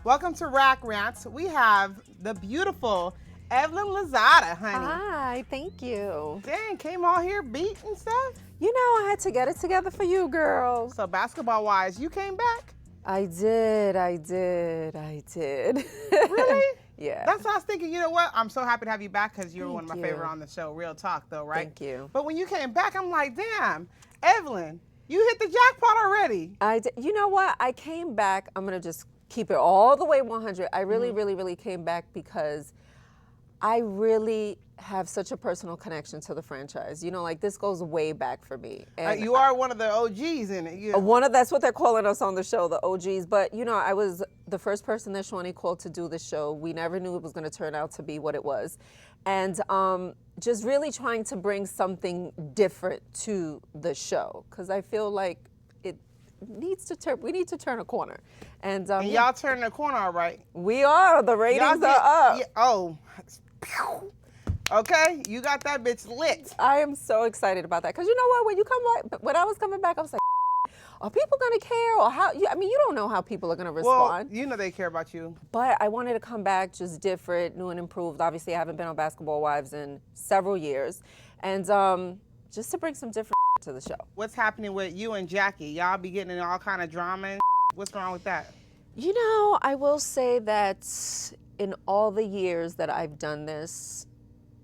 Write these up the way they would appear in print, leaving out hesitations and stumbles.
Welcome to Raq Rants. We have the beautiful Evelyn Lozada, honey. Hi, thank you. Dang, came all here beat and stuff? You know, I had to get it together for you, girl. So basketball-wise, you came back? I did. Really? Yeah. That's what I was thinking. You know what? I'm so happy to have you back because you're one of my Thank you. favorite on the show. Real talk, though, right? Thank you. But when you came back, I'm like, damn, Evelyn, you hit the jackpot already. I did. You know what? I came back. I'm going to just keep it all the way 100. I really came back because I really have such a personal connection to the franchise. You know, like this goes way back for me. And you are one of the OGs in it. Yeah. That's what they're calling us on the show, the OGs. But, you know, I was the first person that Shawnee called to do the show. We never knew it was going to turn out to be what it was. And just really trying to bring something different to the show because I feel like it needs to turn, we need to turn a corner. And y'all turning the corner, all right? We are. The ratings are up. Yeah, oh. Okay, you got that bitch lit. I am so excited about that because you know what? When you come back, when I was coming back, I was like, are people gonna care or how? I mean, you don't know how people are gonna respond. Well, you know they care about you. But I wanted to come back just different, new and improved. Obviously, I haven't been on Basketball Wives in several years, and just to bring some different to the show. What's happening with you and Jackie? Y'all be getting in all kind of drama and what's wrong with that? You know, I will say that in all the years that I've done this,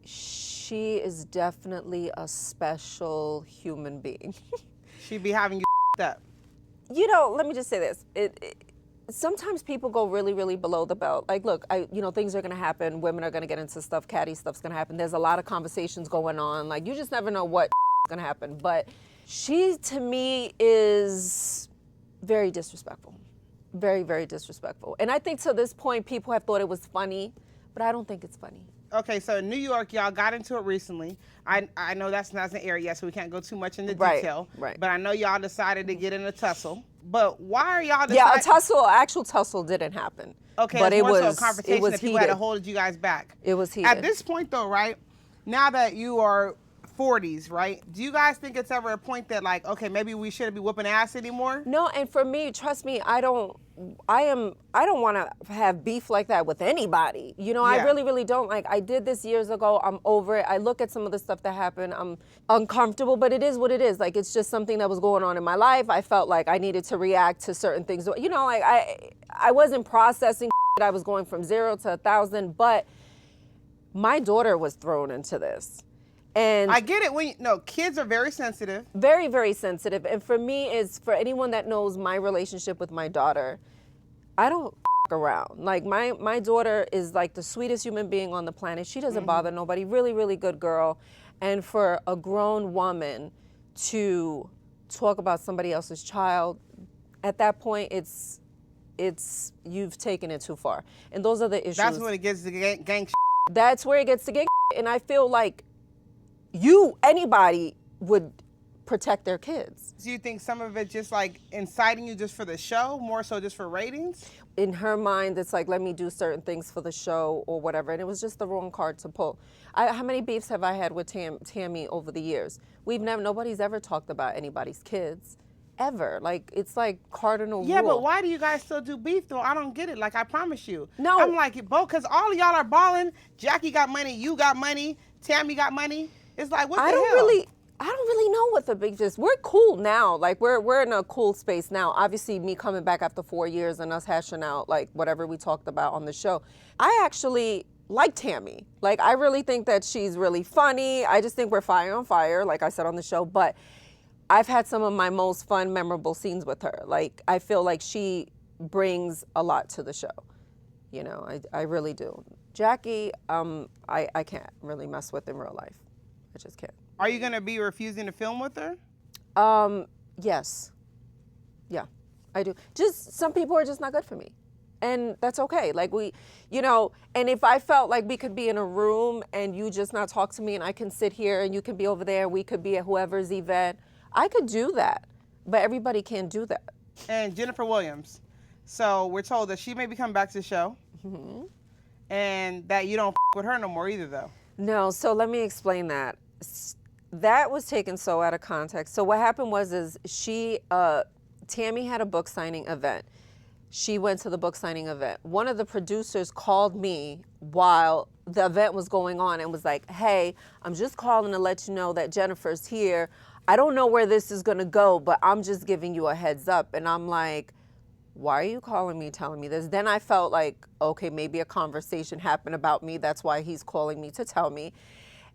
she is definitely a special human being. She be having you up. You know, let me just say this. Sometimes people go really below the belt. Like, look, you know, things are going to happen. Women are going to get into stuff. Catty stuff's going to happen. There's a lot of conversations going on. Like, you just never know what's going to happen. But she, to me, is very disrespectful. Very disrespectful. And I think to this point, people have thought it was funny, but I don't think it's funny. Okay, so in New York, y'all got into it recently. I know that's not an area yet, so we can't go too much into detail. Right. But I know y'all decided to get in a tussle. But why are y'all deciding? Yeah, a tussle, actual tussle didn't happen. Okay, but it was a it conversation was that people heated. had to hold you guys back. It was heated. At this point, though, right? Now that you are 40s, right? Do you guys think it's ever a point that, like, okay, maybe we shouldn't be whooping ass anymore? No, and for me, trust me, I don't want to have beef like that with anybody. You know, Yeah. I really don't. Like, I did this years ago. I'm over it. I look at some of the stuff that happened. I'm uncomfortable, but it is what it is. Like, it's just something that was going on in my life. I felt like I needed to react to certain things. You know, like I wasn't processing shit. I was going from 0 to 1,000, but my daughter was thrown into this. And I get it. Kids are very sensitive. Very sensitive. And for me, for anyone that knows my relationship with my daughter, I don't around. Like my daughter is like the sweetest human being on the planet. She doesn't bother nobody. Really good girl. And for a grown woman to talk about somebody else's child, at that point, it's you've taken it too far. And those are the issues. That's when it gets to gang. That's where it gets to gang. And I feel like anybody would protect their kids. Do you think some of it just like inciting you just for the show, more so just for ratings? In her mind, it's like, let me do certain things for the show or whatever. And it was just the wrong card to pull. How many beefs have I had with Tammy over the years? Nobody's ever talked about anybody's kids. Ever. Like, it's like cardinal rule. Yeah, but why do you guys still do beef though? I don't get it. Like, I promise you. No. I'm like, both, because all of y'all are balling. Jackie got money, you got money, Tammy got money. It's like, what the hell? I don't really know what the big is. We're cool now. Like, we're in a cool space now. Obviously, me coming back after 4 years and us hashing out, like, whatever we talked about on the show. I actually like Tammy. Like, I really think that she's really funny. I just think we're fire on fire, like I said on the show. But I've had some of my most fun, memorable scenes with her. Like, I feel like she brings a lot to the show. You know, I really do. Jackie, I can't really mess with in real life. I just can't. Are you going to be refusing to film with her? Yes. Yeah, I do. Just some people are just not good for me. And that's okay. Like and if I felt like we could be in a room and you just not talk to me and I can sit here and you can be over there, we could be at whoever's event, I could do that. But everybody can't do that. And Jennifer Williams. So we're told that she may be coming back to the show. Mm-hmm. And that you don't with her no more either, though. No, so let me explain that. That was taken so out of context. So what happened was Tammy had a book signing event. she went to the book signing event. One of the producers called me while the event was going on and was like, hey, I'm just calling to let you know that Jennifer's here. I don't know where this is gonna go, but I'm just giving you a heads up. And I'm like, why are you calling me, telling me this? Then I felt like, okay, maybe a conversation happened about me. That's why he's calling me to tell me.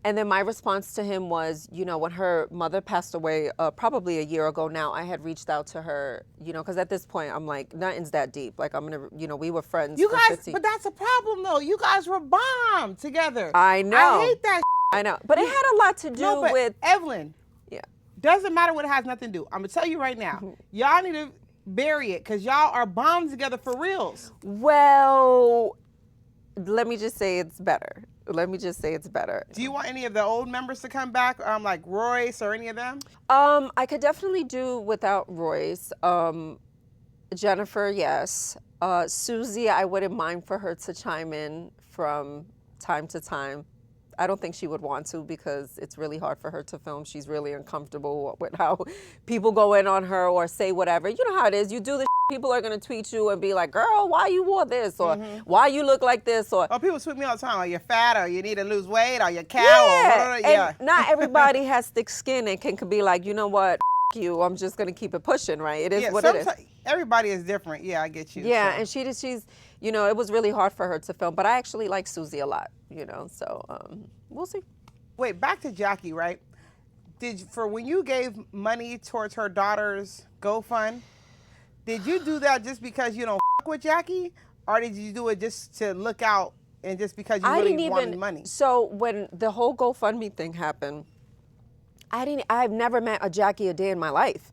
And then my response to him was, you know, when her mother passed away, probably a year ago now, I had reached out to her, you know, because at this point, I'm like, nothing's that deep. Like, I'm going to, you know, we were friends. You for guys, 15. but that's a problem, though. You guys were bombed together. I know. I hate that. I know. But it had a lot to do with. Evelyn, Yeah. doesn't matter what it has nothing to do. I'm going to tell you right now. Y'all need to bury it because y'all are bombed together for reals. Well, let me just say it's better. Do you want any of the old members to come back, like Royce or any of them? I could definitely do without Royce. Jennifer, yes. Susie, I wouldn't mind for her to chime in from time to time. I don't think she would want to because it's really hard for her to film. She's really uncomfortable with how people go in on her or say whatever. You know how it is. You do this, people are going to tweet you and be like, girl, why you wore this? Or why you look like this? Or people tweet me all the time, like you're fat or you need to lose weight or you're cow. Yeah. And not everybody has thick skin and can be like, you know what, you, I'm just going to keep it pushing, right? It is what it is. Everybody is different. Yeah, I get you. Yeah, so. and she's, you know, it was really hard for her to film, but I actually like Susie a lot, you know, so we'll see. Wait, back to Jackie, right? For when you gave money towards her daughter's GoFund, did you do that just because you don't with Jackie, or did you do it just to look out and just because you really wanted money? So when the whole GoFundMe thing happened, I've never met a Jackie a day in my life.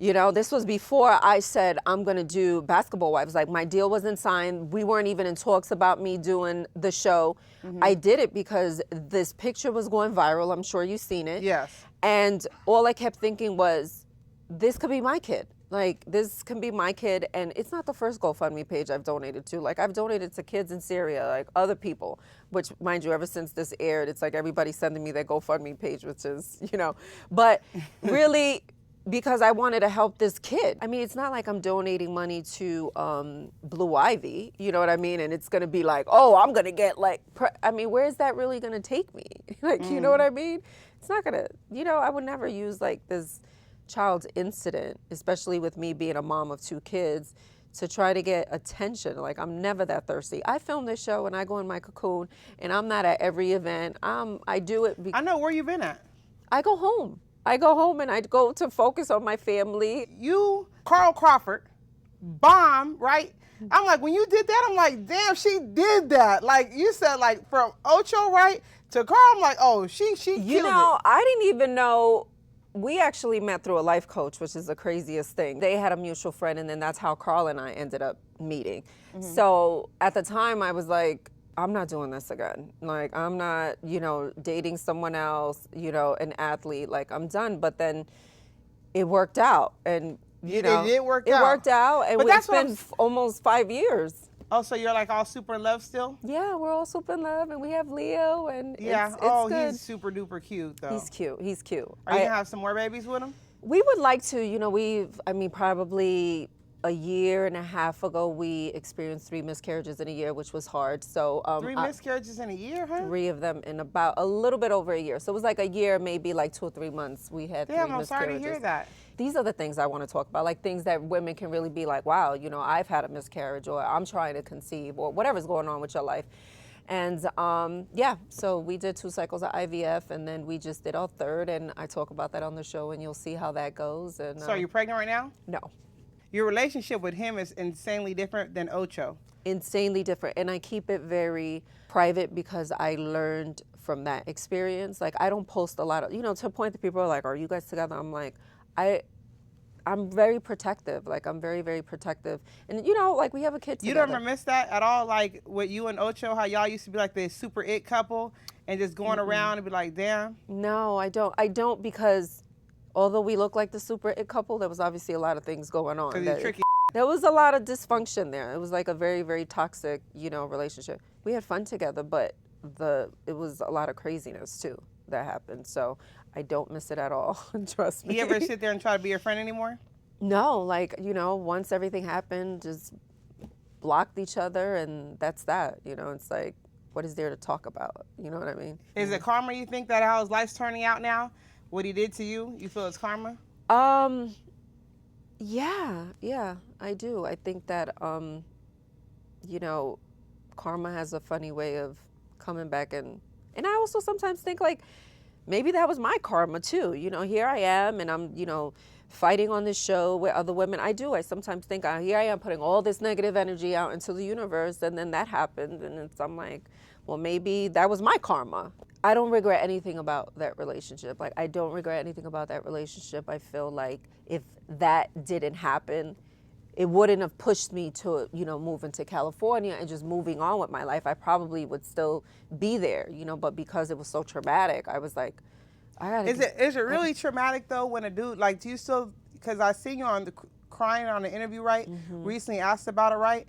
You know, this was before I said I'm going to do Basketball Wives. Like, my deal wasn't signed. We weren't even in talks about me doing the show. I did it because this picture was going viral. I'm sure you've seen it. Yes. And all I kept thinking was, this could be my kid. Like, this can be my kid. And it's not the first GoFundMe page I've donated to. Like, I've donated to kids in Syria, like other people, which, mind you, ever since this aired, it's like everybody's sending me their GoFundMe page, which is, you know, but really, because I wanted to help this kid. I mean, it's not like I'm donating money to Blue Ivy, you know what I mean? And it's gonna be like, oh, I'm gonna get like, I mean, where is that really gonna take me? Like, you know what I mean? It's not gonna, you know, I would never use like this child's incident, especially with me being a mom of 2 kids, to try to get attention. Like, I'm never that thirsty. I film this show and I go in my cocoon and I'm not at every event. I do it I know, where you been at? I go home. I go home and I go to focus on my family. You, Carl Crawford, bomb, right? I'm like, when you did that, I'm like, damn, she did that. Like, you said, like, from Ocho, right, to Carl, I'm like, oh, she killed it. You know, I didn't even know. We actually met through a life coach, which is the craziest thing. They had a mutual friend, and then that's how Carl and I ended up meeting. So at the time, I was like, I'm not doing this again. Like, I'm not, you know, dating someone else, you know, an athlete. Like, I'm done. But then it worked out. And, you know, it did work out. It worked out. And But it's been almost 5 years. Oh, so you're like all super in love still? Yeah, we're all super in love. And we have Leo. And yeah. it's good. He's super duper cute, though. He's cute. He's cute. Are you going to have some more babies with him? We would like to. You know, probably a year and a half ago, we experienced 3 miscarriages in a year, which was hard. So 3 miscarriages in a year, huh? 3 of them in about a little bit over a year. So it was like a year, maybe like 2 or 3 months. We had 3 miscarriages. I'm sorry to hear that. These are the things I want to talk about, like things that women can really be like, wow, you know, I've had a miscarriage, or I'm trying to conceive, or whatever's going on with your life. And yeah, so we did 2 cycles of IVF, and then we just did our 3rd, and I talk about that on the show, and you'll see how that goes. And so are you pregnant right now? No. Your relationship with him is insanely different than Ocho. Insanely different, and I keep it very private because I learned from that experience. Like, I don't post a lot of, you know, to a point that people are like, are you guys together? I'm like, I'm very protective. Like, I'm very, very protective. And, you know, like, we have a kid together. You don't ever miss that at all? Like, with you and Ocho, how y'all used to be like the super it couple and just going around and be like, damn? No, I don't. I don't, because although we look like the super it couple, there was obviously a lot of things going on. Because he's tricky. There was a lot of dysfunction there. It was like a very, very toxic, you know, relationship. We had fun together, but it was a lot of craziness, too, that happened. So I don't miss it at all. Trust me. He ever sit there and try to be your friend anymore? No, like, you know, once everything happened, just blocked each other, and that's that. You know, it's like, what is there to talk about? You know what I mean? Is it karma, you think, that how his life's turning out now? What he did to you, you feel it's karma? Yeah, I do. I think that, you know, karma has a funny way of coming back, and I also sometimes think like, maybe that was my karma too. You know, here I am, and I'm, you know, fighting on this show with other women. I sometimes think, here I am putting all this negative energy out into the universe, and then that happened, and I'm like, well, maybe that was my karma. I don't regret anything about that relationship. Like, I don't regret anything about that relationship. I feel like if that didn't happen, it wouldn't have pushed me to, you know, move into California and just moving on with my life. I probably would still be there, you know, but because it was so traumatic, I was like, I gotta. Is it really traumatic though when a dude, like, do you still, because I seen you on the crying on the interview, right? Recently asked about it, right?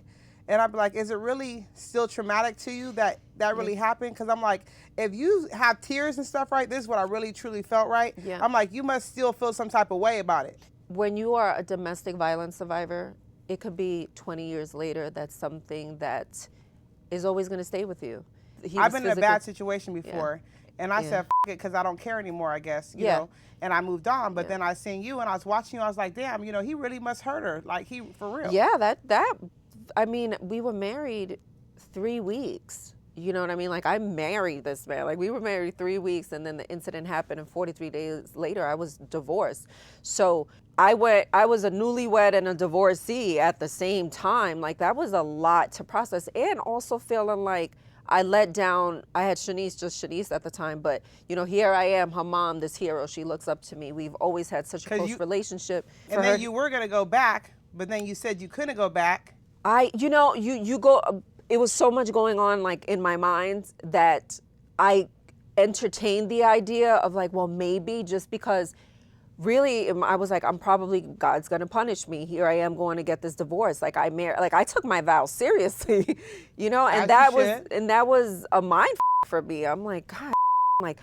And I'd be like, is it really still traumatic to you that really happened? Because I'm like, if you have tears and stuff, right, this is what I really truly felt, right? Yeah. I'm like, you must still feel some type of way about it. When you are a domestic violence survivor, it could be 20 years later. That's something that is always going to stay with you. I've been in a bad situation before, and I said, F it, because I don't care anymore, I guess, you know, and I moved on. But then I seen you, and I was watching you, I was like, damn, you know, he really must hurt her, like, he, for real. Yeah, I mean, we were married 3 weeks. You know what I mean? Like, I married this man. Like, we were married 3 weeks, and then the incident happened, and 43 days later, I was divorced. So I was a newlywed and a divorcee at the same time. Like, that was a lot to process. And also feeling like I let down, I had Shanice at the time, but, you know, here I am, her mom, this hero. She looks up to me. We've always had such a close relationship. And then you were going to go back, but then you said you couldn't go back. You go, it was so much going on, like, in my mind that I entertained the idea of, like, well, maybe, just because really I was like, God's going to punish me. Here I am going to get this divorce. Like, I took my vows seriously, you know, and that was a mind for me. I'm like, God, like,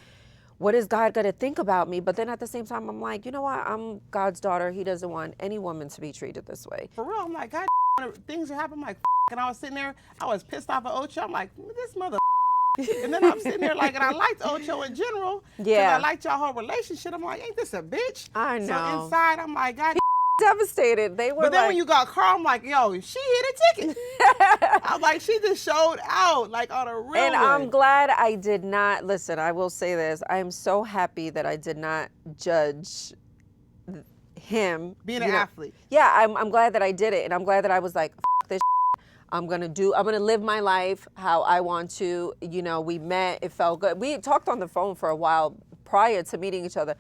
what is God going to think about me? But then at the same time, I'm like, you know what? I'm God's daughter. He doesn't want any woman to be treated this way. For real, I'm like, God, things are happening, I'm like, and I was sitting there, I was pissed off at Ocho. I'm like, this mother. And then I'm sitting there like, and I liked Ocho in general. Yeah. I liked y'all whole relationship. I'm like, ain't this a bitch? I know. So inside, I'm like, God. Devastated. They were. But then when you got Carl, I'm like, yo, she hit a ticket. I'm like, she just showed out, like, on a real And one. I'm glad I did not, listen, I will say this. I am so happy that I did not judge him. Being an athlete. Yeah, I'm glad that I did it. And I'm glad that I was like, F this I'm gonna live my life how I want to. You know, we met, it felt good. We talked on the phone for a while prior to meeting each other.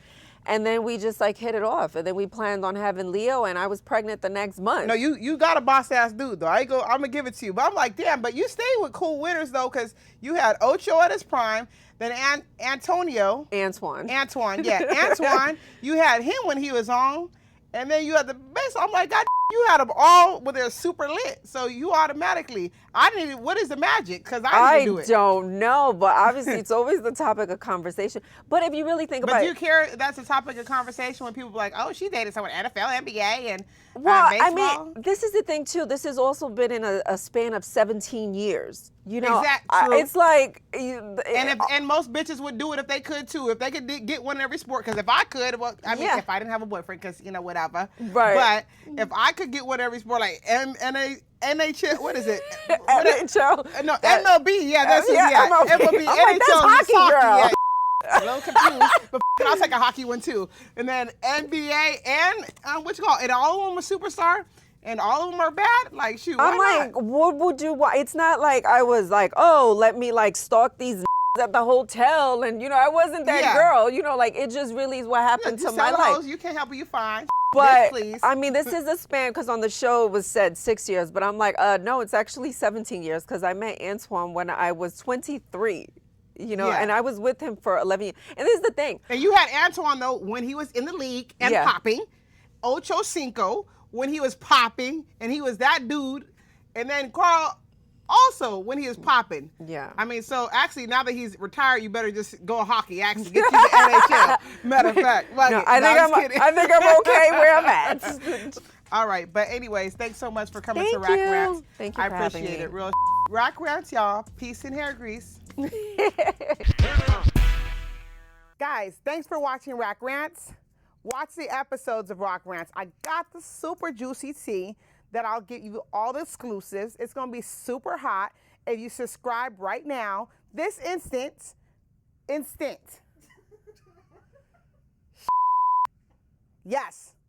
And then we just like hit it off. And then we planned on having Leo, and I was pregnant the next month. No, you got a boss ass dude though. I'm gonna give it to you. But I'm like, damn, but you stayed with cool winners though, because you had Ocho at his prime, then Antoine, yeah, Antoine. You had him when he was on, and then you had the best. I'm like, God, you had them all when they're super lit. So you automatically, what is the magic? Because I didn't do it. I don't know, but obviously it's always the topic of conversation. But if you really think about it. But do you care that's a topic of conversation when people are like, oh, she dated someone NFL, NBA, and well, baseball? I mean, this is the thing too. This has also been in a span of 17 years. You know, exactly. It's like, and most bitches would do it if they could too. If they could get one in every sport. Because if I could, well, I mean, if I didn't have a boyfriend, because you know whatever. Right. But if I could get one in every sport, like NHL, what is it? NHL. No, MLB. Yeah, that's MLB. MLB. I'm like, that's hockey, girl. Yeah. A little confused, but I'll take a hockey one too. And then NBA and what you call it? All of them are superstar. And all of them are bad? Like, shoot, why I'm like, not? what would you want? It's not like I was like, oh, let me like stalk these at the hotel. And, you know, I wasn't that girl. You know, like, it just really is what happened to my life. You can't help it, you fine. But, please. I mean, this is a span, because on the show it was said 6 years. But I'm like, no, it's actually 17 years, because I met Antoine when I was 23. You know, and I was with him for 11 years. And this is the thing. And you had Antoine, though, when he was in the league and popping. Ochocinco, when he was popping, and he was that dude. And then Carl also when he was popping. Yeah. I mean, so actually now that he's retired, you better just go hockey. Actually, get you the NHL. Matter of fact. Like, no, I think I'm okay where I'm at. All right, but anyways, thanks so much for coming Thank to Raq you. Rants. Thank you I for having appreciate me. it. Real Raq Rants, y'all. Peace and hair grease. Guys, thanks for watching Raq Rants. Watch the episodes of Raq Rants. I got the super juicy tea that I'll give you all the exclusives. It's going to be super hot. If you subscribe right now, this instant. Yes.